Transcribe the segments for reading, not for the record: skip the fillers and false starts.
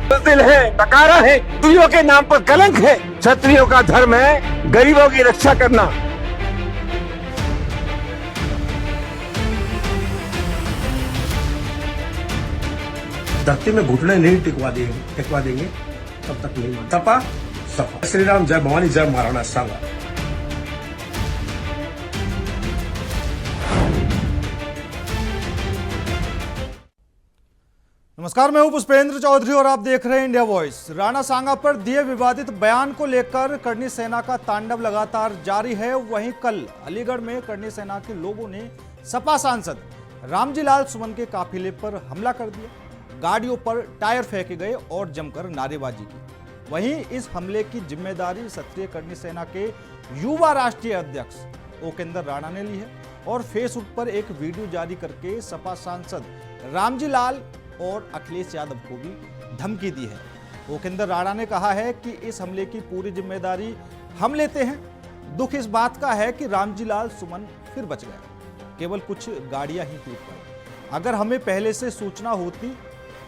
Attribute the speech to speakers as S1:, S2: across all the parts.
S1: बुज़दिल है, नकारा है, स्त्रियों के नाम पर कलंक है। क्षत्रियों का धर्म है गरीबों की रक्षा करना।
S2: धरती में घुटने नहीं टिकवा देंगे तब तक नहीं मानते। सपा सपा। श्री राम जय भवानी जय महाराणा सांगा।
S3: नमस्कार, मैं हूं पुष्पेंद्र चौधरी और आप देख रहे हैं इंडिया वॉइस। राणा सांगा पर दिए विवादित बयान को लेकर करनी सेना का तांडव लगातार जारी है। वहीं कल अलीगढ़ में करनी सेना के लोगों ने सपा सांसद रामजी लाल सुमन के काफिले पर हमला कर दिया, गाड़ियों पर टायर फेंके गए और जमकर नारेबाजी की। वहीं इस हमले की जिम्मेदारी क्षत्रिय करनी सेना के युवा राष्ट्रीय अध्यक्ष ओकेंद्र राणा ने ली है और फेसबुक पर एक वीडियो जारी करके सपा सांसद रामजी लाल और अखिलेश यादव को भी धमकी दी है। ओकेंद्र राणा ने कहा है कि इस हमले की पूरी जिम्मेदारी हम लेते हैं। दुख इस बात का है कि रामजी लाल सुमन फिर बच गए, केवल कुछ गाड़ियां ही टूट गई। अगर हमें पहले से सूचना होती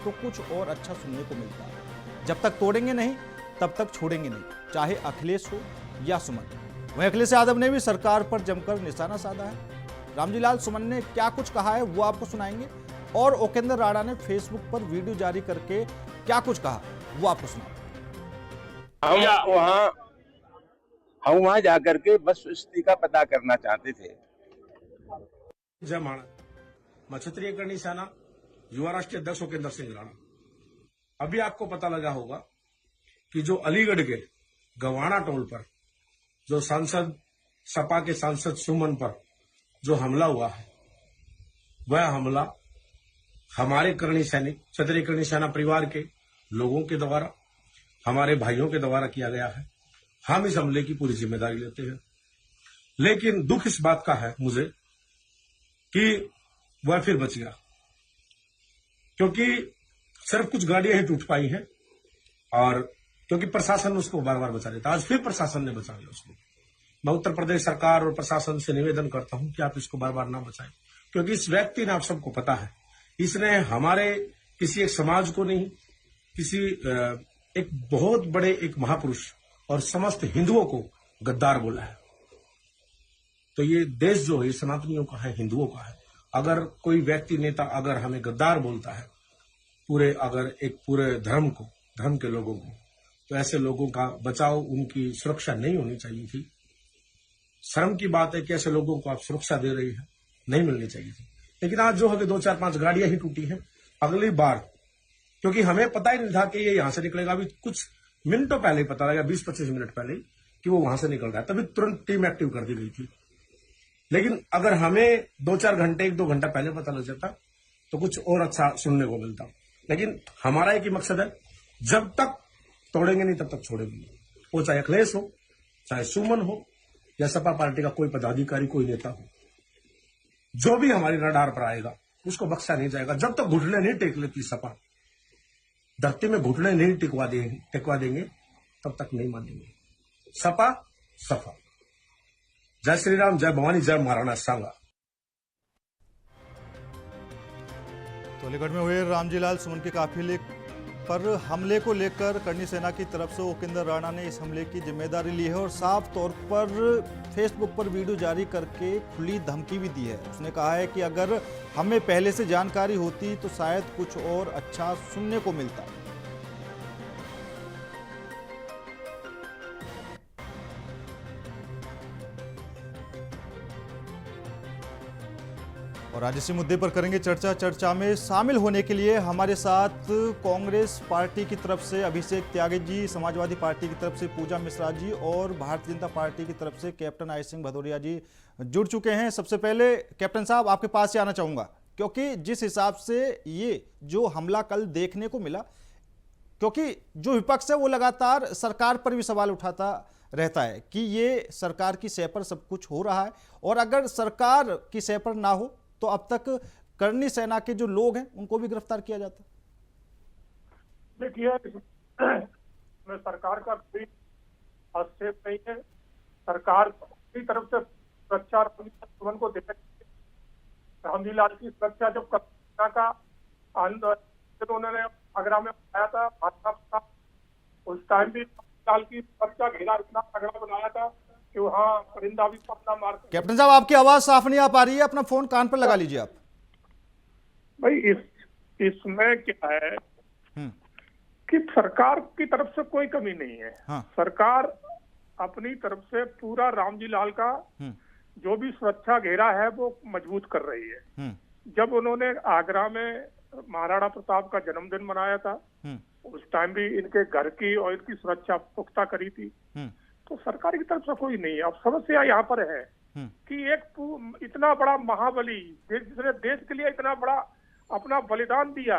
S3: तो कुछ और अच्छा सुनने को मिलता। जब तक तोड़ेंगे नहीं तब तक छोड़ेंगे नहीं, चाहे अखिलेश हो या सुमन। वहीं अखिलेश यादव ने भी सरकार पर जमकर निशाना साधा है। रामजी लाल सुमन ने क्या कुछ कहा है वो आपको सुनाएंगे और ओकेंद्र राणा ने फेसबुक पर वीडियो जारी करके क्या कुछ कहा वो आपको सुना।
S1: हम वहां जाकर के बस स्थिति का पता करना चाहते थे।
S2: जय महाराणा। क्षत्रिय करनी सेना युवा राष्ट्रीय अध्यक्ष ओकेंद्र सिंह राणा। अभी आपको पता लगा होगा कि जो अलीगढ़ के गवाना टोल पर जो सांसद सपा के सांसद सुमन पर जो हमला हुआ है, वह हमला हमारे करनी सैनिक क्षत्रिय करनी सेना परिवार के लोगों के द्वारा, हमारे भाइयों के द्वारा किया गया है। हम इस हमले की पूरी जिम्मेदारी लेते हैं। लेकिन दुख इस बात का है मुझे कि वह फिर बच गया, क्योंकि सिर्फ कुछ गाड़ियां ही टूट पाई हैं और क्योंकि प्रशासन उसको बार बार बचा लेता। आज फिर प्रशासन ने बचा लिया उसको। मैं उत्तर प्रदेश सरकार और प्रशासन से निवेदन करता हूं कि आप इसको बार बार ना बचाएं, क्योंकि इस व्यक्ति ने, आप सबको पता है, इसने हमारे किसी एक समाज को नहीं, किसी एक बहुत बड़े एक महापुरुष और समस्त हिंदुओं को गद्दार बोला है। तो ये देश जो है सनातनियों का है, हिंदुओं का है। अगर कोई व्यक्ति नेता अगर हमें गद्दार बोलता है पूरे धर्म के लोगों को, तो ऐसे लोगों का बचाव, उनकी सुरक्षा नहीं होनी चाहिए थी। शर्म की बात है कि ऐसे लोगों को आप सुरक्षा दे रही है, नहीं मिलनी चाहिए थी। लेकिन आज जो है 2-4-5 गाड़ियां ही टूटी हैं। अगली बार, क्योंकि हमें पता ही नहीं था कि ये यहां से निकलेगा, अभी कुछ मिनटों पहले ही पता लगा, 20-25 मिनट पहले ही, कि वो वहां से निकल रहा है, तभी तुरंत टीम एक्टिव कर दी गई थी। लेकिन अगर हमें 2-4 घंटे, 1-2 घंटा पहले पता लग जाता तो कुछ और अच्छा सुनने को मिलता। लेकिन हमारा एक ही मकसद है, जब तक तोड़ेंगे नहीं तब तक छोड़ेंगे नहीं। वो चाहे अखिलेश हो, चाहे सुमन हो, या सपा पार्टी का कोई पदाधिकारी, कोई नेता हो, जो भी हमारी रडार पर आएगा उसको बख्शा नहीं जाएगा। जब तक घुटने नहीं टेक लेती सपा, धरती में घुटने नहीं टिकवा देंगे तब तक नहीं मानेंगे। सपा सपा। जय श्री राम जय भवानी जय महाराणा सांगा।
S3: तो अलीगढ़ में हुए रामजी लाल सुमन के काफिले पर हमले को लेकर करनी सेना की तरफ से ओकेंद्र राणा ने इस हमले की जिम्मेदारी ली है और साफ तौर पर फेसबुक पर वीडियो जारी करके खुली धमकी भी दी है। उसने कहा है कि अगर हमें पहले से जानकारी होती तो शायद कुछ और अच्छा सुनने को मिलता। और आज इसी मुद्दे पर करेंगे चर्चा में शामिल होने के लिए हमारे साथ कांग्रेस पार्टी की तरफ से अभिषेक त्यागी जी, समाजवादी पार्टी की तरफ से पूजा मिश्रा जी और भारतीय जनता पार्टी की तरफ से कैप्टन आई सिंह भदौरिया जी जुड़ चुके हैं। सबसे पहले कैप्टन साहब आपके पास से आना चाहूंगा, क्योंकि जिस हिसाब से ये जो हमला कल देखने को मिला, क्योंकि जो विपक्ष है वो लगातार सरकार पर भी सवाल उठाता रहता है कि ये सरकार की सह पर सब कुछ हो रहा है और अगर सरकार की सह पर ना हो तो अब तक करनी सेना के जो लोग हैं उनको भी गिरफ्तार किया जाता।
S4: देखिए, सरकार का कोई हस्तक्षेप नहीं है। सरकार की तरफ से सुरक्षा सुमन को देना चाहिए। रामजी लाल की सुरक्षा जब करना का आंदोलन उन्होंने आगरा में बनाया था भाजपा का, उस टाइम भी साल की सुरक्षा घेरा इतना तगड़ा बनाया था कि वहाँ परिंदा भी पत्ता मार।
S3: कैप्टन साहब आपकी आवाज साफ नहीं आ पा रही है, अपना फोन कान पर लगा लीजिए आप।
S4: भाई इसमें क्या है कि सरकार की तरफ से कोई कमी नहीं है।
S3: हाँ।
S4: सरकार अपनी तरफ से पूरा रामजी लाल का जो भी सुरक्षा घेरा है वो मजबूत कर रही है। जब उन्होंने आगरा में महाराणा प्रताप का जन्मदिन मनाया था, उस टाइम भी इनके घर की और इनकी सुरक्षा पुख्ता करी थी। तो सरकार की तरफ से कोई नहीं है। अब समस्या यहाँ पर है कि एक इतना बड़ा महाबली जिसने देश के लिए इतना बड़ा अपना बलिदान दिया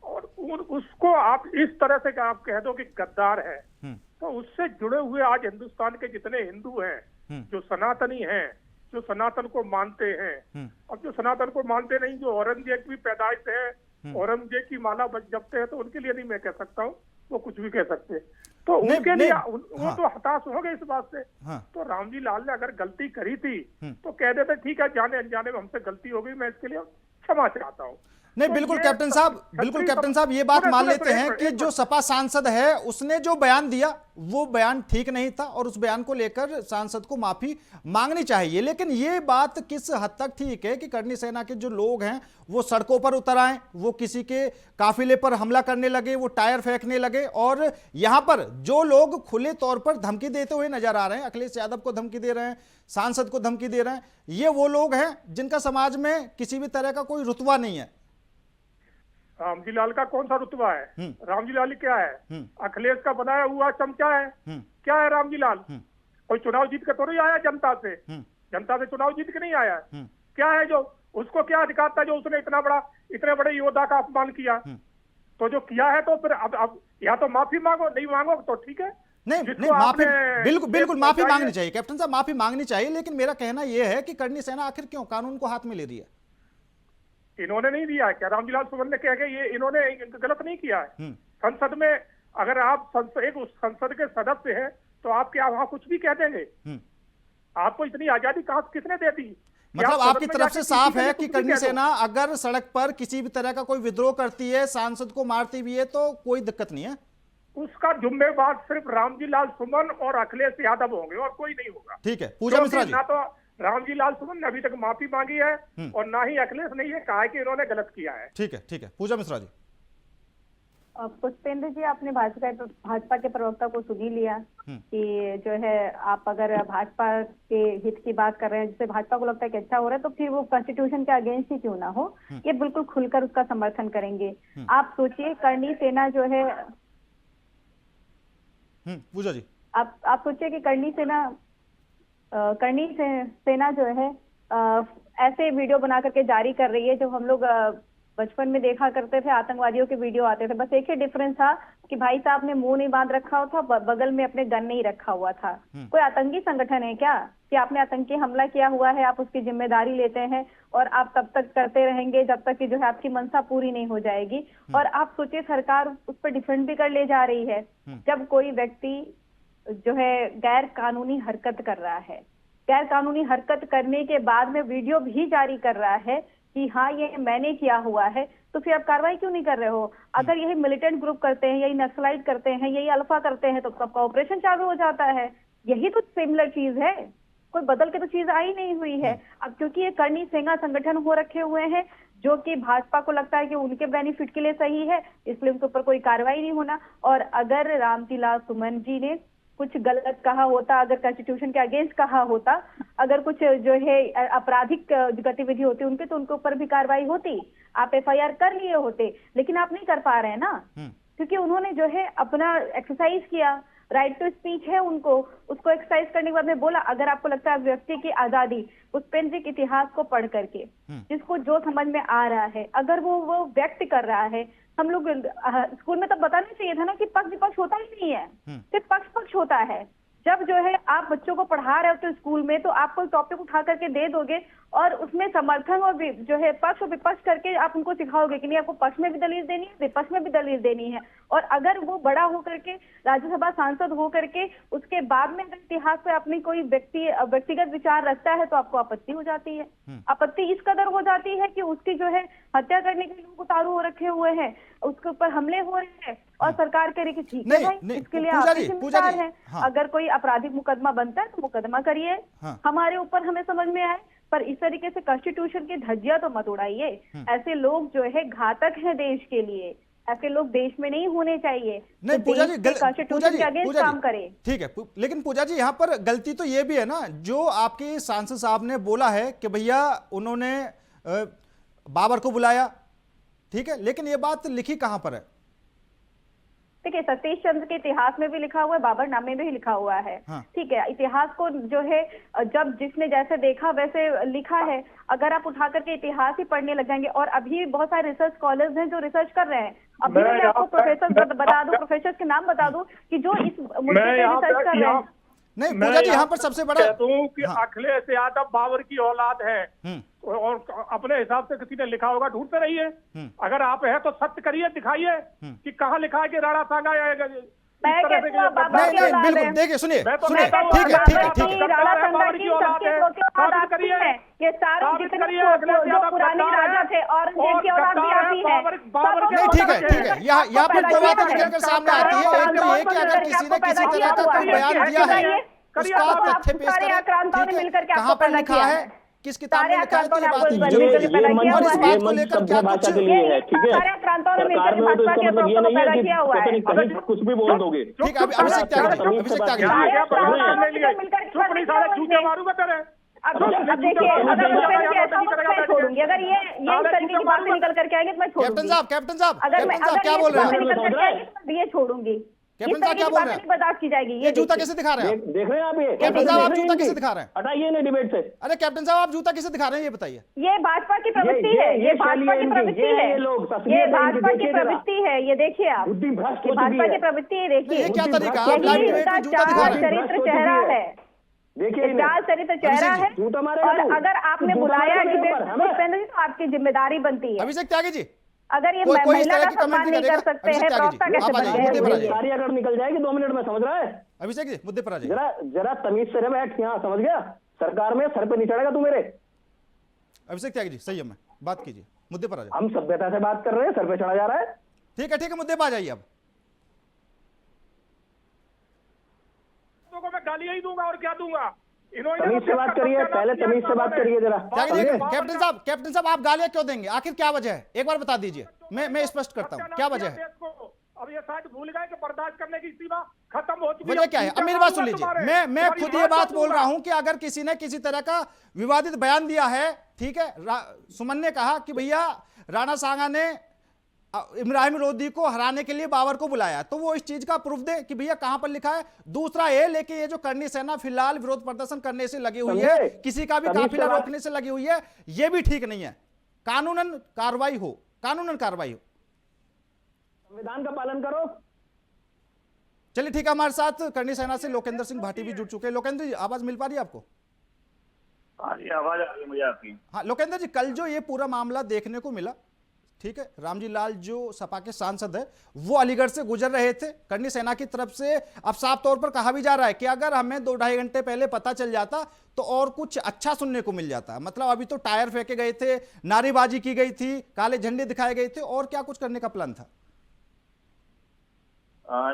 S4: और उसको आप इस तरह से आप कह दो कि गद्दार है, तो उससे जुड़े हुए आज हिंदुस्तान के जितने हिंदू हैं, जो सनातनी हैं, जो सनातन को मानते हैं, अब जो सनातन को मानते नहीं, जो औरंगजेब की पैदाइश है, औरंगजेब की माला जपते हैं, तो उनके लिए नहीं मैं कह सकता हूँ, वो कुछ भी कह सकते। तो उनके लिए वो तो हताश हो गए इस बात से। तो रामजी लाल ने अगर गलती करी थी तो कह देते ठीक है, जाने अनजाने में हमसे गलती हो गई, मैं इसके लिए क्षमा चाहता हूँ।
S3: नहीं, बिल्कुल कैप्टन साहब, बिल्कुल कैप्टन साहब, ये बात मान लेते हैं कि जो सपा सांसद है उसने जो बयान दिया वो बयान ठीक नहीं था और उस बयान को लेकर सांसद को माफी मांगनी चाहिए। लेकिन ये बात किस हद तक ठीक है कि करनी सेना के जो लोग हैं वो सड़कों पर उतर आए, वो किसी के काफिले पर हमला करने लगे, वो टायर फेंकने लगे, और यहां पर जो लोग खुले तौर पर धमकी देते हुए नजर आ रहे हैं, अखिलेश यादव को धमकी दे रहे हैं, सांसद को धमकी दे रहे हैं, ये वो लोग हैं जिनका समाज में किसी भी तरह का कोई रुतबा नहीं है।
S4: रामजी लाल का कौन सा रुतबा है? रामजी लाल क्या है? अखिलेश का बनाया हुआ चमचा है। क्या है रामजी लाल? कोई चुनाव जीत के तो नहीं आया जनता से, जनता से चुनाव जीत के नहीं आया। क्या है जो उसको क्या अधिकार था जो उसने इतने बड़े योद्धा का अपमान किया? तो जो किया है तो फिर अब या तो माफी मांगो, नहीं मांगो तो ठीक है।
S3: नहीं माफी बिल्कुल माफी मांगनी चाहिए कैप्टन साहब, माफी मांगनी चाहिए। लेकिन मेरा कहना यह है कि करनी सेना आखिर क्यों कानून को हाथ में ले रही है?
S4: इन्होंने नहीं दिया है क्या? रामजी लाल सुमन ने कह के ये इन्होंने गलत नहीं किया है। संसद में अगर आप एक संसद के सदस्य हैं तो आप क्या वहां कुछ भी कह देंगे? आपको इतनी आजादी कहां किसने दे दी?
S3: मतलब आपकी तरफ से साफ है कि करनी सेना अगर सड़क पर किसी भी तरह का कोई विद्रोह करती है, सांसद को मारती भी है, तो कोई दिक्कत नहीं है?
S4: उसका जिम्मेवार सिर्फ रामजी लाल सुमन और अखिलेश यादव होंगे और कोई नहीं होगा।
S3: ठीक है पूजा मिश्रा जी।
S4: ना तो रामजी लाल सुमन ने अभी तक माफी मांगी है और ना ही अखिलेश ने ये कहा है कि इन्होंने गलत किया है।
S3: ठीक है पूजा मिश्रा जी।
S5: पुष्पेंद्र जी, आपने भाजपा के प्रवक्ता को सुन ही लिया कि जो है आप अगर भाजपा के हित की बात कर रहे हैं, जिससे भाजपा को लगता है कि अच्छा हो रहा है, तो फिर वो कॉन्स्टिट्यूशन के अगेंस्ट ही क्यों ना हो, ये बिल्कुल खुलकर उसका समर्थन करेंगे। आप सोचिए करनी सेना जो है,
S3: पूजा जी
S5: आप सोचिए कि करनी सेना जो है ऐसे वीडियो बना करके जारी कर रही है जो हम लोग बचपन में देखा करते थे, आतंकवादियों के वीडियो आते थे। बस एक ही डिफरेंस था कि भाई साहब ने मुंह नहीं बांध रखा हुआ था, बगल में अपने गन नहीं रखा हुआ था। कोई आतंकी संगठन है क्या कि आपने आतंकी हमला किया हुआ है, आप उसकी जिम्मेदारी लेते हैं और आप तब तक करते रहेंगे जब तक कि जो है आपकी मंशा पूरी नहीं हो जाएगी। और आप सोचिए सरकार उस पर डिफेंड भी कर ले जा रही है। जब कोई व्यक्ति जो है गैर कानूनी हरकत कर रहा है, गैर कानूनी हरकत करने के बाद में वीडियो भी जारी कर रहा है कि हाँ ये मैंने किया हुआ है, तो फिर आप कार्रवाई क्यों नहीं कर रहे हो? अगर यही मिलिटेंट ग्रुप करते हैं, यही नक्सलाइट करते हैं, यही अल्फा करते हैं, तो सबका ऑपरेशन चालू हो जाता है। यही तो सिमिलर चीज है, कोई बदल के तो चीज आई नहीं हुई है। अब क्योंकि ये करनी सेना संगठन हो रखे हुए हैं जो कि भाजपा को लगता है कि उनके बेनिफिट के लिए सही है, इसलिए उनके ऊपर कोई कार्रवाई नहीं होना। और अगर रामजी लाल सुमन जी ने कुछ गलत कहा होता, अगर कॉन्स्टिट्यूशन के अगेंस्ट कहा होता, अगर कुछ जो है आपराधिक गतिविधि होती उनके, तो उनके ऊपर भी कार्रवाई होती, आप एफआईआर कर लिए होते। लेकिन आप नहीं कर पा रहे हैं ना, क्योंकि उन्होंने जो है अपना एक्सरसाइज किया, राइट टू स्पीच है उनको, उसको एक्सरसाइज करने के बाद में बोला अगर आपको लगता है व्यक्ति की आजादी पुष्पेंद्र के इतिहास को पढ़ करके जिसको जो समझ में आ रहा है अगर वो व्यक्त कर रहा है, हम लोग स्कूल में तब बताना चाहिए था ना कि पक्ष विपक्ष होता ही नहीं है, सिर्फ पक्ष होता है। जब जो है आप बच्चों को पढ़ा रहे हो तो स्कूल में, तो आप कोई टॉपिक उठा करके दे दोगे और उसमें समर्थन और जो है पक्ष और विपक्ष करके आप उनको सिखाओगे कि नहीं आपको पक्ष में भी दलील देनी है, विपक्ष में भी दलील देनी है। और अगर वो बड़ा होकर के राज्यसभा सांसद होकर के उसके बाद में अगर इतिहास पे अपनी कोई व्यक्तिगत विचार रखता है तो आपको आपत्ति हो जाती है। आपत्ति इस कदर हो जाती है कि उसकी जो है हत्या करने के लोग उतारू हो रखे हुए हैं, उसके ऊपर हमले हो रहे हैं और सरकार कह रही कि ठीक है भाई इसके लिए आप जिम्मेदार हैं। अगर कोई आपराधिक मुकदमा बनता है तो मुकदमा करिए, हमारे ऊपर हमें समझ में आए, पर इस तरीके से कॉन्स्टिट्यूशन की धज्जियां तो मत उड़ाइए। ऐसे लोग जो है घातक हैं देश के लिए, ऐसे लोग देश में नहीं होने चाहिए।
S3: नहीं पूजा जी,
S5: कॉन्स्टिट्यूशन के अगेंस्ट काम करे।
S3: ठीक है, लेकिन पूजा जी यहाँ पर गलती तो ये भी है ना, जो आपके सांसद साहब ने बोला है कि भैया उन्होंने बाबर को बुलाया, ठीक है, लेकिन ये बात लिखी कहां पर है?
S5: ठीक है, सतीश चंद्र के इतिहास में भी लिखा हुआ है, बाबर नामे में भी लिखा हुआ है। ठीक है, इतिहास को जो है जब जिसने जैसे देखा वैसे लिखा है। अगर आप उठा करके इतिहास ही पढ़ने लग जाएंगे, और अभी बहुत सारे रिसर्च स्कॉलर्स हैं जो रिसर्च कर रहे हैं। अभी मैं आपको प्रोफेसर बता दूं, प्रोफेसर के नाम बता दूं कि जो इस मुद्दे पे रिसर्च कर रहे हैं।
S3: नहीं पूजा जी, यहाँ पर सबसे बड़ा
S4: कि अखिलेश यादव बाबर की औलाद है और अपने हिसाब से किसी ने लिखा होगा, ढूंढते रहिए। अगर आप है तो सत्य करिए, दिखाइए कि कहाँ लिखा है कि राणा सांगा
S3: नहीं बिल्कुल, देखिए सुनिए, ठीक है
S5: ये सारे जितने जो पुराने राजा थे औरंगजेब की औलाद भी आती है।
S3: नहीं ठीक है, यहाँ पर दो बातें निकलकर सामने आती है। एक तो ये कि अगर किसी ने किसी तरह का कोई बयान दिया है उसका तथ्य पेश करें, कहाँ पर लिखा है, किस किताब में लिखा है, तो ये बात और इस बात को लेकर क्या कुछ
S1: कुछ भी बोल दोगे।
S3: ठीक है, अभिषेक त्यागी
S5: अब देखिए, अगर छोड़ूंगी, अगर ये इस तरीके की बातें निकल करके आएंगे तो मैं छोड़ूंगी।
S3: कैप्टन साहब क्या बोल रहे हैं?
S5: ये छोड़ूंगी,
S3: कैप्टन साहब क्या बोल रहे हैं?
S5: बर्दाश्त की जाएगी।
S3: ये जूता कैसे दिखा रहे हैं?
S1: देख रहे हैं आप, ये
S3: कैप्टन साहब आप जूता कैसे दिखा रहे हैं?
S1: हटाइए ना डिबेट से।
S3: अरे कैप्टन साहब आप जूता कैसे दिखा रहे हैं, ये बताइए।
S5: ये भाजपा की प्रवृत्ति है, ये भाजपा की प्रवृत्ति है, ये भाजपा की प्रवृत्ति है। ये देखिए आप, भाजपा की प्रवृत्ति है। देखिए
S3: ये क्या तरीका, आप लाइव डिबेट में जूता दिखा रहे हैं?
S5: चरित्र चेहरा है,
S1: देखिए
S5: चार चरित्र चेहरा है। और अगर आपने बुलाया कि भूपेंद्र जी तो आपकी जिम्मेदारी बनती है।
S3: अभिषेक त्यागी जी,
S5: अगर ये महिला का सम्मान नहीं कर सकते हैं, प्रवक्ता कैसे बनते
S1: सारी अगर निकल जाएगी 2 मिनट में, समझ रहा है?
S3: अभिषेक जी मुद्दे पर आ जाइए।
S1: जरा तमीज से बैठ, यहाँ समझ गया? सरकार में सर पे नहीं चढ़ेगा तू मेरे।
S3: अभिषेक त्यागी जी संयम में बात कीजिए, मुद्दे पर आ जाइए।
S1: हम सभ्यता से बात कर रहे हैं, सर पे चढ़ा जा रहा है।
S3: ठीक है, मुद्दे पर आ जाइए। अब
S4: मैं गालियां ही दूंगा और क्या दूंगा?
S1: तमीज से बात करिए, पहले तमीज से बात करिए जरा।
S3: कैप्टन साहब आप गालियां क्यों देंगे? आखिर क्या वजह है, एक बार बता दीजिए, मैं स्पष्ट करता हूं क्या वजह है।
S4: अब ये शायद भूल गए कि बर्दाश्त करने की सीमा खत्म हो चुकी है।
S3: वजह क्या है? अब मेरी बात सुन लीजिए, मैं खुद ये बात बोल रहा हूं कि अगर किसी ने किसी तरह का विवादित बयान दिया है, ठीक है, सुमन ने कहा कि भैया राणा सांगा ने इब्राहिम लोदी को हराने के लिए बाबर को बुलाया, तो वो इस चीज का प्रूफ दे कि भैया कहां पर लिखा है। दूसरा ये, लेकिन ये जो करनी सेना फिलहाल विरोध प्रदर्शन करने से लगी हुई है, किसी का भी काफिला रोकने से लगी हुई है, ये भी ठीक नहीं है। कानूनन कार्रवाई हो,
S1: संविधान का पालन करो।
S3: चलिए ठीक है, हमारे साथ करनी सेना से लोकेंद्र सिंह भाटी भी जुड़ चुके हैं। लोकेंद्र जी आवाज मिल पा रही है आपको?
S6: आवाज आ रही है मुझे आपकी।
S3: हाँ लोकेंद्र जी, कल जो ये पूरा मामला देखने को मिला, ठीक है, रामजी लाल जो सपा के सांसद है वो अलीगढ़ से गुजर रहे थे, करनी सेना की तरफ से अब साफ तौर पर कहा भी जा रहा है कि अगर हमें 2-2.5 घंटे पहले पता चल जाता तो और कुछ अच्छा सुनने को मिल जाता। मतलब अभी तो टायर फेंके गए थे, नारेबाजी की गई थी, काले झंडे दिखाए गए थे, और क्या कुछ करने का प्लान था?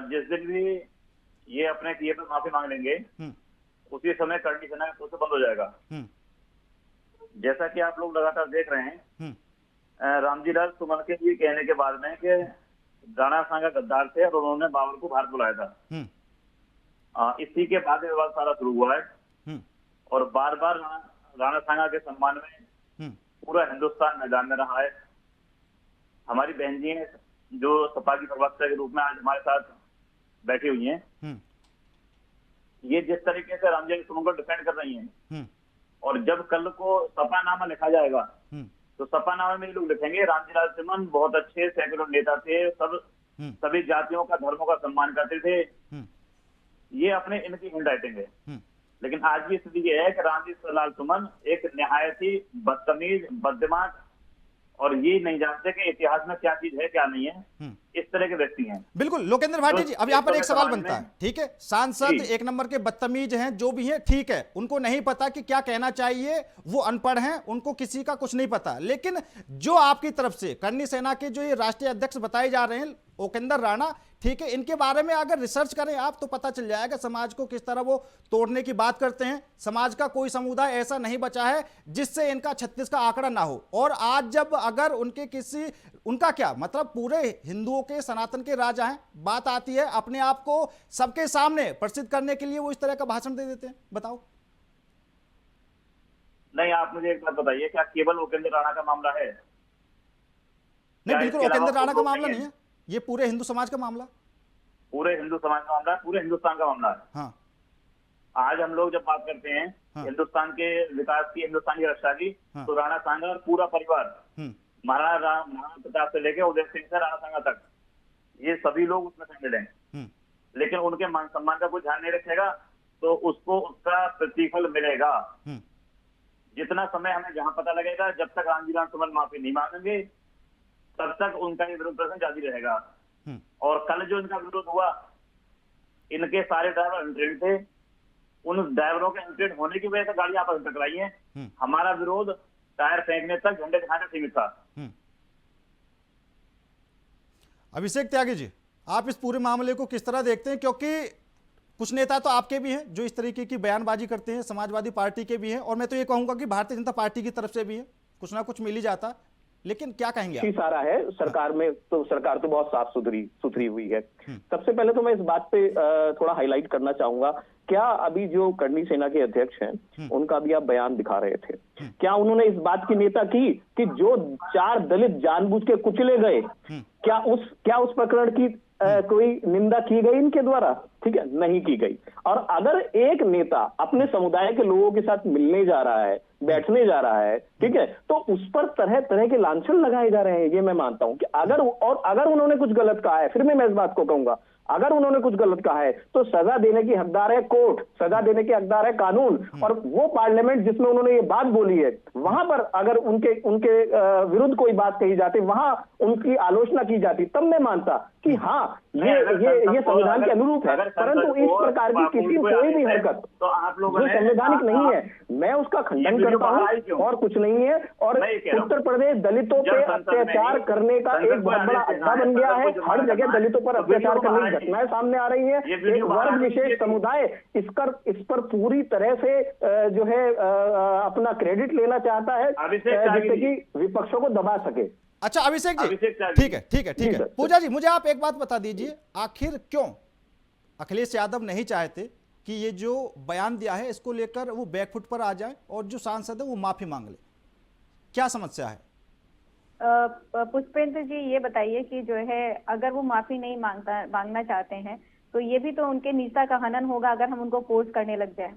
S6: जिस दिन भी ये अपने किए पर माफी मांग लेंगे उसी समय करनी सेना का प्रोसेस बंद हो जाएगा। जैसा कि आप लोग लगातार देख रहे हैं, रामजी लाल सुमन के ये कहने के बाद में कि राणा सांगा गद्दार थे और उन्होंने बाबर को भारत बुलाया था, इसी के बाद विवाद सारा शुरू हुआ है। और बार बार राणा सांगा के सम्मान में पूरा हिंदुस्तान मैदान में रहा है। हमारी बहन जी जो सपा की प्रवक्ता के रूप में आज हमारे साथ बैठी हुई हैं, ये जिस तरीके से रामजी सुमन को डिफेंड कर रही हैं, और जब कल को सपानामा लिखा जाएगा तो सपानामा में लोग लिखेंगे रामजी लाल सुमन बहुत अच्छे सेक्युलर नेता थे, सभी जातियों का, धर्मों का सम्मान करते थे। ये अपने इनकी हैंड राइटिंग है। लेकिन आज की स्थिति ये है कि रामजी लाल सुमन एक निहायत ही बदतमीज, बददिमाग और ये नहीं जानते कि इतिहास में क्या चीज है क्या नहीं है, इस तरह के व्यक्ति हैं।
S3: बिल्कुल लोकेंद्र भाटी जी, अब यहाँ पर एक सवाल बनता है, ठीक है, सांसद
S6: जी।
S3: एक नंबर के बदतमीज हैं, जो भी हैं, ठीक है, उनको नहीं पता कि क्या कहना चाहिए, वो अनपढ़ हैं, उनको किसी का कुछ नहीं पता, लेकिन जो आपकी तरफ से करनी सेना के जो ये राष्ट्रीय अध्यक्ष बताए जा रहे हैं ओकेंद्र राणा, ठीक है, इनके बारे में अगर रिसर्च करें आप तो पता चल जाएगा समाज को किस तरह वो तोड़ने की बात करते हैं। समाज का कोई समुदाय ऐसा नहीं बचा है जिससे इनका 36 का आंकड़ा ना हो, और आज जब अगर उनके किसी, उनका क्या मतलब, पूरे हिंदुओं के सनातन के राजा हैं, बात आती है अपने आप को सबके सामने प्रसिद्ध करने के लिए वो इस तरह का भाषण दे देते हैं, बताओ।
S6: नहीं, आप मुझे एक बात बताइए, क्या केवल ओकेंद्र राणा का मामला है?
S3: नहीं,
S6: क्या
S3: बिल्कुल
S6: इसके
S3: ओकेंद्र
S6: अलावा
S3: राणा का
S6: कोई
S3: मामला
S6: लोग
S3: नहीं है, ये पूरे हिंदू समाज का मामला,
S6: पूरे हिंदू समाज का मामला है, पूरे हिंदुस्तान का मामला है।
S3: हाँ
S6: आज हम लोग जब बात करते हैं
S3: हाँ।
S6: हिंदुस्तान के विकास की, हिंदुस्तान की रक्षा की,
S3: हाँ।
S6: तो राणा सांगा और पूरा परिवार,
S3: हम्म,
S6: महाराणा प्रताप से लेकर उदय सिंह से राणा सांगा तक, ये सभी लोग उसमें शामिल हैं।
S3: हम्म,
S6: लेकिन उनके मान सम्मान का कोई ध्यान नहीं रखेगा तो उसको उसका प्रतिफल मिलेगा।
S3: हम्म,
S6: जितना समय हमें जहां पता लगेगा, जब तक रामजी लाल सुमन माफी नहीं मांगेंगे तब तक उनका ये विरोध प्रदर्शन जारी रहेगा।
S3: हम्म।
S6: और कल जो इनका विरोध हुआ, इनके सारे ड्राइवर अनट्रेंड थे, उन ड्राइवरों के अनट्रेंड होने की वजह से गाड़ी आपस में टकराई है। हमारा विरोध टायर फेंकने तक, झंडे दिखाने तक सीमित था।
S3: अभिषेक त्यागी जी, आप इस पूरे मामले को किस तरह देखते हैं, क्योंकि कुछ नेता तो आपके भी हैं जो इस तरीके की बयानबाजी करते हैं, समाजवादी पार्टी के भी हैं, और मैं तो ये कहूंगा कि भारतीय जनता पार्टी की तरफ से भी है, कुछ ना कुछ मिल ही जाता, लेकिन क्या कहेंगे आप?
S7: सारा है सरकार में, तो सरकार तो बहुत साफ सुथरी हुई है। सबसे पहले तो मैं इस बात पे थोड़ा हाईलाइट करना चाहूंगा, क्या अभी जो करनी सेना के अध्यक्ष हैं उनका भी आप बयान दिखा रहे थे, क्या उन्होंने इस बात की नेता की कि जो 4 दलित जानबूझ के कुचले गए, क्या उस प्रकरण की कोई निंदा की गई इनके द्वारा? ठीक है, नहीं की गई। और अगर एक नेता अपने समुदाय के लोगों के साथ मिलने जा रहा है, बैठने जा रहा है, ठीक है, तो उस पर तरह तरह के लांछन लगाए जा रहे हैं। ये मैं मानता हूं कि अगर उन्होंने कुछ गलत कहा है, फिर मैं इस बात को कहूंगा, अगर उन्होंने कुछ गलत कहा है तो सजा देने की हकदार है कोर्ट, सजा देने की हकदार है कानून, और वो पार्लियामेंट जिसमें उन्होंने ये बात बोली है, वहां पर अगर उनके विरुद्ध कोई बात कही जाती, वहां उनकी आलोचना की जाती, तब मैं मानता कि हाँ ये संविधान के अनुरूप है। परंतु इस प्रकार की कोई भी हरकत
S6: तो आप लोग
S7: जो संवैधानिक नहीं है, मैं उसका खंडन करता हूं, और कुछ नहीं है। और उत्तर प्रदेश दलितों पे अत्याचार करने का एक बहुत बड़ा अड्डा बन गया है, हर जगह दलितों पर अत्याचार करने की घटनाएं सामने आ रही हैं। एक वर्ग विशेष समुदाय इस पर पूरी तरह से जो है अपना क्रेडिट लेना चाहता है, जिससे कि विपक्षों को दबा सके।
S3: अच्छा अभिषेक जी, ठीक है। पूजा जी, मुझे आप एक बात बता दीजिए, आखिर क्यों अखिलेश यादव नहीं चाहते कि ये जो बयान दिया है इसको लेकर वो बैकफुट पर आ जाए और जो सांसद है वो माफी मांग ले? क्या समस्या है?
S5: पुष्पेंद्र जी, ये बताइए कि जो है अगर वो माफी नहीं मांगना चाहते हैं तो ये भी तो उनके निजता का हनन होगा अगर हम उनको फोर्स करने लग जाए।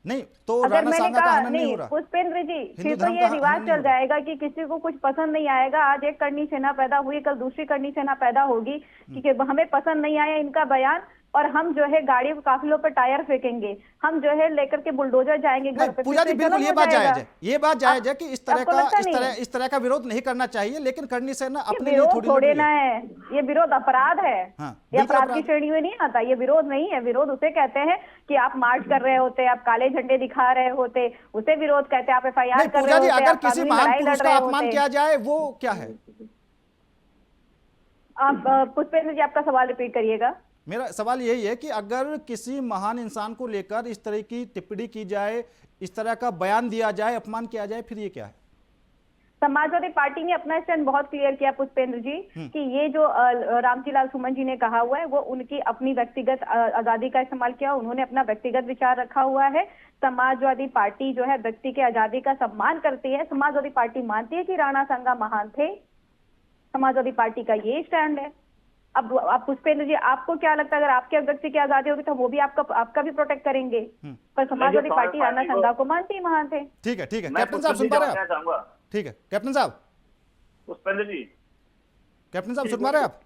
S3: नहीं तो
S5: अगर
S3: राणा
S5: मैंने
S3: सांगा का
S5: कहा
S3: हनन नहीं हो रहा।
S5: पुष्पेंद्र जी, फिर
S3: हिंदू
S5: तो
S3: धर्म
S5: ये
S3: का
S5: रिवाज
S3: हनन
S5: चल जाएगा कि किसी को कुछ पसंद नहीं आएगा। आज एक करनी सेना पैदा हुई, कल दूसरी करनी सेना पैदा होगी कि हमें पसंद नहीं आया इनका बयान, और हम जो है गाड़ी काफिलों पर टायर फेंकेंगे, हम जो है लेकर के बुलडोजर जाएंगे घर पे।
S3: पूजा जी बिल्कुल ये बात जायज है, ये बात जायज है कि इस तरह का विरोध नहीं करना चाहिए, लेकिन करनी सेना अपने लिए थोड़ी
S5: ना है, ये विरोध अपराध है। ये अपराध की श्रेणी में नहीं आता, ये विरोध नहीं है। विरोध उसे कहते हैं कि आप मार्च कर रहे होते, आप काले झंडे दिखा रहे होते, उसे विरोध कहते हैं। आप FIR कर रहे होते,
S3: अगर किसी महान पुरुष का अपमान किया जाए वो क्या है?
S5: आप पुष्पेंद्र जी आपका सवाल रिपीट करिएगा।
S3: मेरा सवाल यही है कि अगर किसी महान इंसान को लेकर इस तरह की टिप्पणी की जाए, इस तरह का बयान दिया जाए, अपमान किया जाए, फिर ये क्या है?
S5: समाजवादी पार्टी ने अपना स्टैंड बहुत क्लियर किया पुष्पेंद्र जी कि ये जो रामजी लाल सुमन जी ने कहा हुआ है वो उनकी अपनी व्यक्तिगत आजादी का इस्तेमाल किया, उन्होंने अपना व्यक्तिगत विचार रखा हुआ है। समाजवादी पार्टी जो है व्यक्ति के आजादी का सम्मान करती है। समाजवादी पार्टी मानती है कि राणा सांगा महान थे। समाजवादी पार्टी का ये स्टैंड है। अब आप पुष्पेंद्र जी, आपको क्या लगता है अगर आपके व्यक्ति की आजादी होगी तो वो भी आपका भी प्रोटेक्ट करेंगे? पर समाजवादी पार्टी राणा सांगा को मानती ही महान थे।
S3: ठीक है कैप्टन साहब सुन पा रहे हैं आप? ठीक है कैप्टन साहब,
S6: पुष्पेंद्र जी,
S3: कैप्टन साहब सुन पा रहे हैं आप?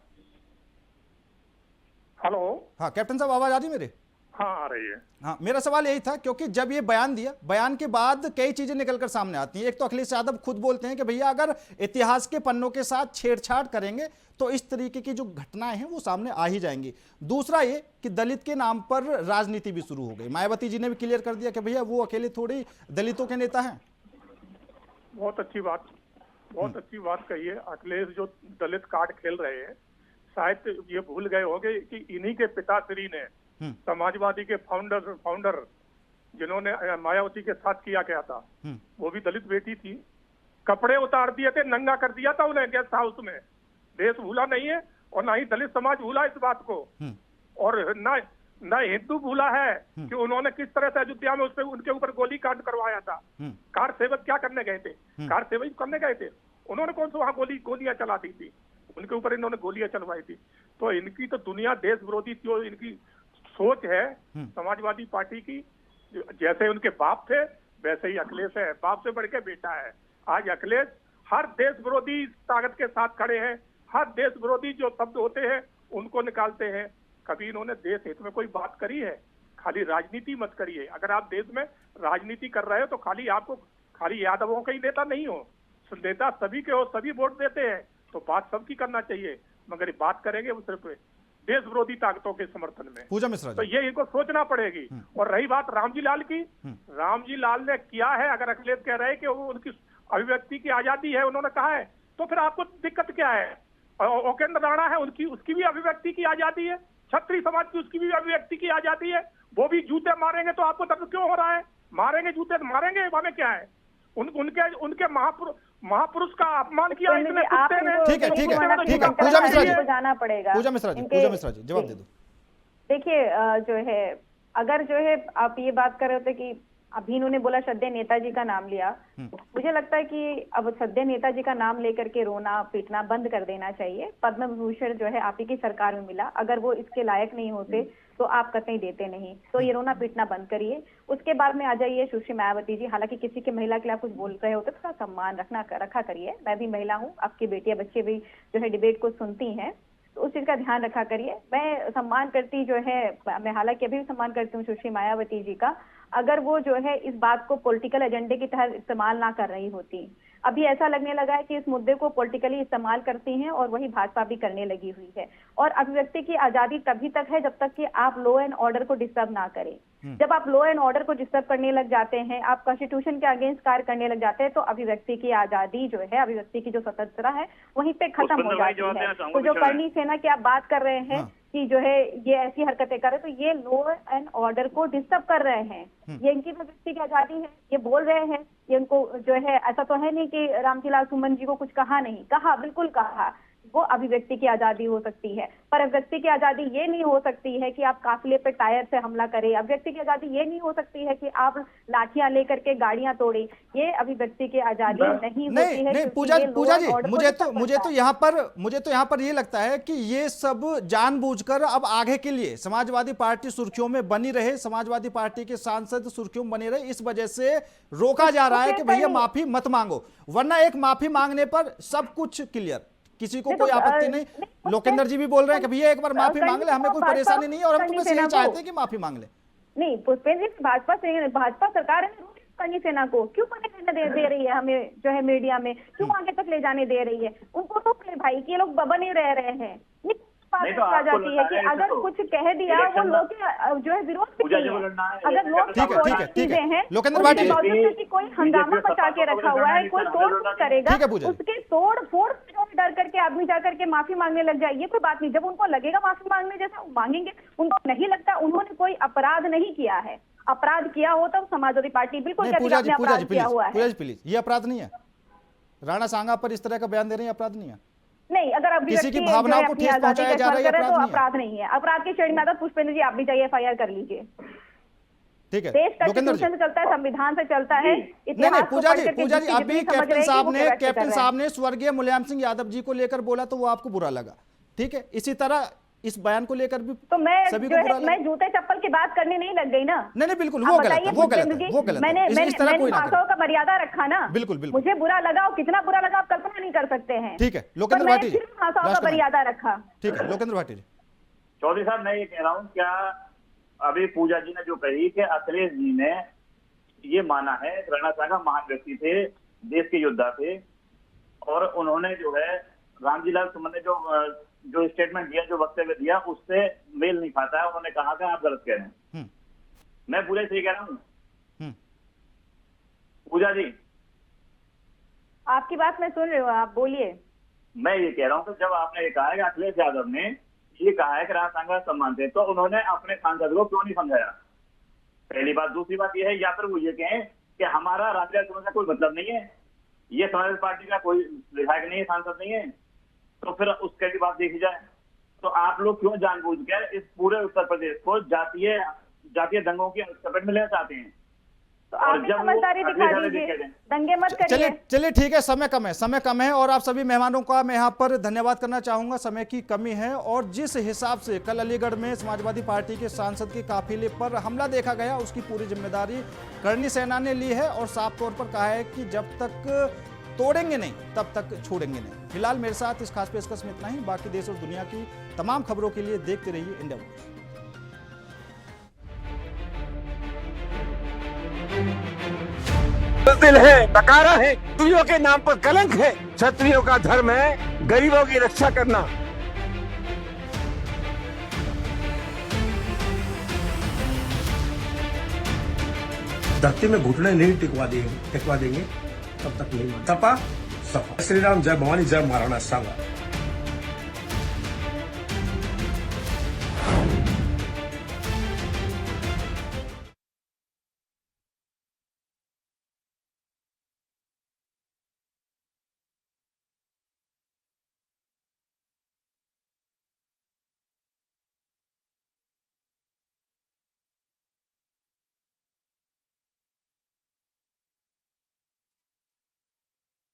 S4: हेलो,
S3: हाँ कैप्टन साहब आवाज आ रही मेरे?
S4: हाँ आ रही है।
S3: हाँ, मेरा सवाल यही था, क्योंकि जब ये बयान दिया, बयान के बाद कई चीजें निकलकर सामने आती हैं। एक तो अखिलेश यादव खुद बोलते हैं कि भैया अगर इतिहास के पन्नों के साथ छेड़छाड़ करेंगे तो इस तरीके की जो घटनाएं हैं वो सामने आ ही जाएंगी। दूसरा ये कि दलित के नाम पर राजनीति भी शुरू हो गई। मायावती जी ने भी क्लियर कर दिया कि भैया वो अकेले थोड़ी दलितों के नेता हैं।
S4: बहुत अच्छी बात कही है। अखिलेश जो दलित कार्ड खेल रहे हैं, शायद ये भूल गए होंगे कि इन्हीं के पिताश्री ने समाजवादी के फाउंडर जिन्होंने मायावती के साथ किया क्या था, वो भी दलित बेटी थी। कपड़े उतार दिए थे, नंगा कर दिया था उन्हें गेस्ट हाउस में। देश भूला नहीं है और ना ही दलित समाज भूला इस बात को, और ना हिंदू भूला है कि उन्होंने किस तरह से अयोध्या में उनके ऊपर गोली कांड करवाया था। कार सेवक क्या करने गए थे? कार सेवक करने गए थे। उन्होंने कौन सा वहां गोलियां चला दी थी? उनके ऊपर इन्होंने गोलियां चलवाई थी। तो इनकी तो दुनिया देश विरोधी थी और इनकी सोच है समाजवादी पार्टी की। जैसे उनके बाप थे वैसे ही अखिलेश है, बाप से बढ़ के बेटा है। आज अखिलेश हर देश विरोधी ताकत के साथ खड़े हैं। हर देश विरोधी जो शब्द होते हैं उनको निकालते हैं। कभी इन्होंने देश हित में कोई बात करी है? खाली राजनीति मत करिए। अगर आप देश में राजनीति कर रहे हो तो खाली यादवों के ही नेता नहीं हो, नेता सभी के हो, सभी वोट देते हैं, तो बात सबकी करना चाहिए। मगर बात करेंगे वो सिर्फ देश विरोधी ताकतों के समर्थन में।
S3: पूजा मिश्रा जी,
S4: तो ये इनको सोचना पड़ेगी। और रही बात रामजी लाल की, रामजी लाल ने किया है। अगर अखिलेश कह रहे हैं कि वो उनकी अभिव्यक्ति की आजादी है, उन्होंने कहा है, तो फिर आपको दिक्कत क्या है? उपेंद्र राणा है, उसकी भी अभिव्यक्ति की आजादी है। क्षत्रिय समाज की उसकी भी अभिव्यक्ति की आजादी है। वो भी जूते मारेंगे तो आपको दर्द क्यों हो रहा है? मारेंगे, जूते मारेंगे, हमें क्या है? उनके महापुरुष का अपमान किया इसने कुत्ते ने।
S3: ठीक है पूजा मिश्रा जी,
S5: जाना पड़ेगा।
S3: पूजा मिश्रा जी जवाब दे दो।
S5: देखिए जो है, अगर जो है आप ये बात कर रहे थे कि अभी इन्होंने बोला श्रद्धेय नेताजी का नाम लिया, मुझे लगता है कि अब श्रद्धेय नेताजी का नाम लेकर के रोना पीटना बंद कर देना चाहिए। पद्म विभूषण जो है आप ही की सरकार में मिला, अगर वो इसके लायक नहीं होते तो आप कतई देते नहीं। तो ये रोना पीटना बंद करिए। उसके बाद में आ जाइए सुश्री मायावती जी। हालांकि किसी की महिला के लिए कुछ बोल रहे होते तो सम्मान रखा करिए। मैं भी महिला हूँ, आपकी बेटियां बच्चे भी जो है डिबेट को सुनती हैं, तो उस चीज का ध्यान रखा करिए। मैं सम्मान करती जो है, मैं हालांकि अभी भी सम्मान करती हूँ सुश्री मायावती जी का, अगर वो जो है इस बात को पॉलिटिकल एजेंडे की तरह इस्तेमाल ना कर रही होती। अभी ऐसा लगने लगा है कि इस मुद्दे को पॉलिटिकली इस्तेमाल करती हैं और वही भाजपा भी करने लगी हुई है। और अभिव्यक्ति की आजादी तभी तक है जब तक कि आप लॉ एंड ऑर्डर को डिस्टर्ब ना करें। जब आप लॉ एंड ऑर्डर को डिस्टर्ब करने लग जाते हैं, आप कॉन्स्टिट्यूशन के अगेंस्ट कार्य करने लग जाते हैं, तो अभिव्यक्ति की आजादी जो है, अभिव्यक्ति की जो स्वतंत्रता है वहीं पे खत्म हो जाती है। तो जो करनी सेना की आप बात कर रहे हैं कि जो है ये ऐसी हरकतें कर रहे, तो ये लॉ एंड ऑर्डर को डिस्टर्ब कर रहे हैं। ये इनकी अभिव्यक्ति की आजादी है, ये बोल रहे हैं। ये इनको जो है, ऐसा तो है नहीं कि रामजी लाल सुमन जी को कुछ कहा नहीं, कहा, बिल्कुल कहा। वो अभिव्यक्ति की आजादी हो सकती है, पर अभिव्यक्ति की आजादी ये नहीं हो सकती है कि आप काफिले पे टायर से हमला करें। अभिव्यक्ति की आजादी ये नहीं हो सकती है कि आप लाठियां लेकर के गाड़ियां तोड़ें। ये अभिव्यक्ति की आजादी नहीं होती है।
S3: नहीं पूजा जी, मुझे तो यहाँ पर ये लगता है कि ये सब जानबूझकर अब आगे के लिए समाजवादी पार्टी सुर्खियों में बनी रहे, समाजवादी पार्टी के सांसद सुर्खियों में बने रहे, इस वजह से रोका जा रहा है कि भैया माफी मत मांगो, वरना एक माफी मांगने पर सब कुछ क्लियर, किसी को कोई आपत्ति नहीं। लोकेंद्र जी भी बोल रहे हैं कि भैया एक बार माफी मांग ले, हमें कोई परेशानी नहीं है और हम तो बस यही चाहते हैं कि माफी मांग ले।
S5: नहीं पुष्पेंद्र जी, भाजपा सरकार है करनी सेना को क्यों आगे दे रही है, हमें जो है मीडिया में क्यों आगे तक ले जाने दे रही है? उनको रोक ले भाई कि ये लोग बने रह रहे हैं। तो आ जाती है कि अगर कुछ कह दिया वो लोग जो है विरोध भी नहीं है। अगर लोग चीजें हैं कि कोई हंगामा मचा के रखा हुआ है, कोई तोड़ फोड़ करेगा, उसके तोड़ फोड़ डर करके आदमी जाकर के माफी मांगने लग जाए, ये कोई बात नहीं। जब उनको लगेगा माफी मांगने जैसा मांगेंगे, उनको नहीं लगता उन्होंने कोई अपराध नहीं किया है। अपराध किया हो तो समाजवादी पार्टी बिल्कुल अपराध किया हुआ है।
S3: प्लीज, ये अपराध नहीं है। राणा सांगा पर इस तरह का बयान दे रहे हैं, अपराध नहीं है।
S5: नहीं, अगर
S3: किसी की भावनाओं को ठेस पहुंचाया जा रहा है
S5: तो अपराध नहीं है। अपराध की श्रेणी में आता पुष्पेंद्र जी, आप भी जाइए FIR कर लीजिए।
S3: ठीक है,
S5: देश कॉन्स्टिट्यूशन से चलता है, संविधान से चलता है।
S3: नहीं पूजा जी अभी कैप्टन साहब ने स्वर्गीय मुलायम सिंह यादव जी को लेकर बोला तो वो आपको बुरा लगा, ठीक है? इसी तरह इस बयान को लेकर भी
S5: तो मैं जूते चप्पल की बात करने नहीं लग गई ना।
S3: नहीं बिल्कुल, वो गलत।
S5: मैंने भाषाओं का मर्यादा रखा ना।
S3: बिल्कुल
S5: मुझे बुरा लगा और कितना बुरा लगा आप कल्पना नहीं कर सकते हैं।
S3: ठीक है, लोकेंद्र भाटी जी,
S5: भाषाओं का मर्यादा रखा।
S3: ठीक है, लोकेंद्र भाटी जी।
S6: चौधरी साहब, मैं ये कह रहा हूँ, क्या अभी पूजा जी ने जो कही कि अखिलेश जी ने ये माना है राणा सांगा महान व्यक्ति थे, देश के योद्धा थे, और उन्होंने जो है रामजी लाल सुमन ने जो स्टेटमेंट दिया, जो वक्तव्य दिया, उससे मेल नहीं खाता है। उन्होंने कहा कि आप गलत कह रहे हैं। मैं पूरे सही कह रहा हूँ पूजा जी?
S5: आपकी बात मैं सुन रही हूँ, आप बोलिए।
S6: मैं ये कह रहा हूँ कि जब आपने ये कहा है कि अखिलेश यादव ने ये कहा है कि राणा सांगा सम्मान थे, तो उन्होंने अपने सांसद को क्यों नहीं समझाया? पहली बात। दूसरी बात यह है, या फिर वो ये कहें कि हमारा रामजी लाल से कोई मतलब नहीं है, ये समाजवादी पार्टी का कोई विधायक नहीं है, सांसद नहीं है, तो फिर उसके भी बात देखी जाए। तो आप लोग क्यों जानबूझकर इस पूरे उत्तर प्रदेश को जातीय दंगों की चपेट में लेना चाहते हैं?
S5: तो आप भी समझदारी दिखा दीजिए, दंगे मत करिए।
S3: चलिए ठीक है, समय कम है और आप सभी मेहमानों का मैं यहाँ पर धन्यवाद करना चाहूंगा। समय की कमी है और जिस हिसाब से कल अलीगढ़ में समाजवादी पार्टी के सांसद के काफिले पर हमला देखा गया, उसकी पूरी जिम्मेदारी करणी सेना ने ली है और साफ तौर पर कहा है कि जब तक तोड़ेंगे नहीं तब तक छोड़ेंगे नहीं। फिलहाल मेरे साथ इस खास पेशकश में इतना ही। बाकी देश और दुनिया की तमाम खबरों के लिए देखते रहिए इंडिया वॉइस।
S1: दिल है, नकारा है, क्षत्रियों के नाम पर कलंक है। क्षत्रियों का धर्म है गरीबों की रक्षा करना।
S2: धरती में घुटने नहीं टिकवा देंगे तब तक नहीं मानता। सपा श्री राम, जय भवानी, जय महाराणा सांगा।